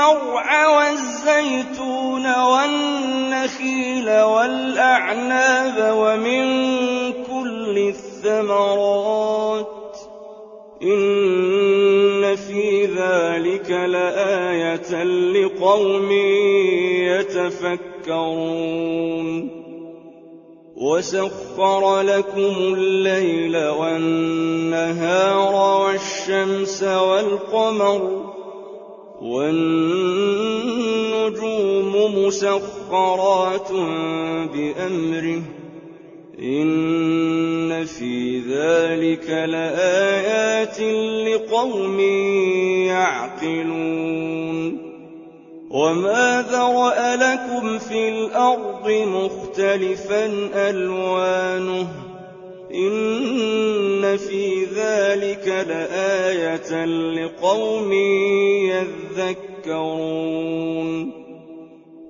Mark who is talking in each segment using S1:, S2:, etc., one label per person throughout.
S1: وَالزَّرْعَ وَالزَّيْتُونَ وَالنَّخِيلَ وَالْأَعْنَابَ وَمِن كُلِّ الثَّمَرَاتِ ۗ إِنَّ فِي ذَٰلِكَ لَآيَةً لِّقَوْمٍ يَتَفَكَّرُونَ وَسَخَّرَ لَكُمُ اللَّيْلَ وَالنَّهَارَ وَالشَّمْسَ وَالْقَمَرَ وَالنُّجُومُ مُسَخَّرَاتٌ بِأَمْرِهِ ۗ إِنَّ فِي ذَٰلِكَ لَآيَاتٍ لِّقَوْمٍ يَعْقِلُونَ وَمَا ذَرَأَ لَكُمْ فِي الْأَرْضِ مُخْتَلِفًا أَلْوَانُهُ ۗ إِنَّ فِي ذَٰلِكَ لَآيَةً لِّقَوْمٍ يَذَّكَّرُونَ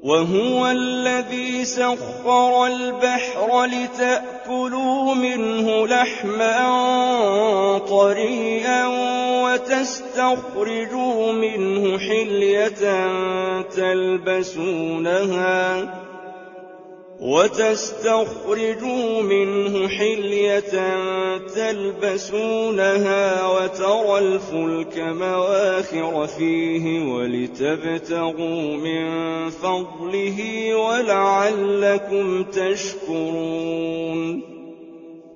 S1: وَهُوَ الَّذِي سَخَّرَ الْبَحْرَ لِتَأْكُلُوا مِنْهُ لَحْمًا طَرِيًّا وَتَسْتَخْرِجُوا مِنْهُ حِلْيَةً تَلْبَسُونَهَا وَتَرَى الْفُلْكَ مَوَاخِرَ فِيهِ وَلِتَبْتَغُوا مِن فَضْلِهِ وَلَعَلَّكُمْ تَشْكُرُونَ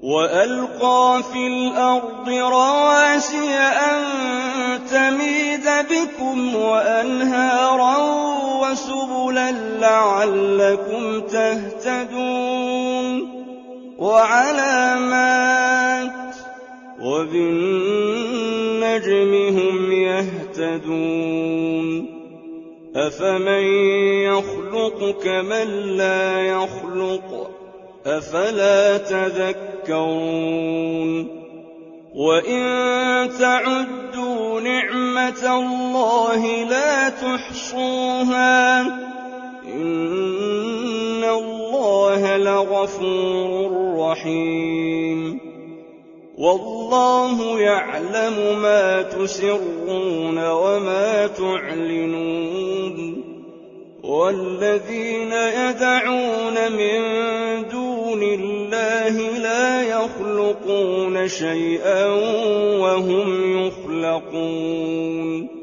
S1: وَأَلْقَىٰ فِي الْأَرْضِ رَوَاسِيَ أَن تَمِيدَ بِكُمْ وَأَنْهَارًا وَسُبُلًا لَّعَلَّكُمْ تَهْتَدُونَ وَعَلَامَاتٍ ۚ وَبِالنَّجْمِ هُمْ يَهْتَدُونَ أَفَمَن يَخْلُقُ كَمَن لَّا يَخْلُقُ ۗ أَفَلَا تَذَكَّرُونَ وَإِن تَعُدُّوا نِعْمَةَ اللَّهِ لَا تُحْصُوهَا ۗ إِنَّ اللَّهَ لَغَفُورٌ رَّحِيمٌ وَاللَّهُ يَعْلَمُ مَا تُسِرُّونَ وَمَا تُعْلِنُونَ وَالَّذِينَ يَدْعُونَ مِن دُونِ اللَّهِ لَا يَخْلُقُونَ شَيْئًا وَهُمْ يُخْلَقُونَ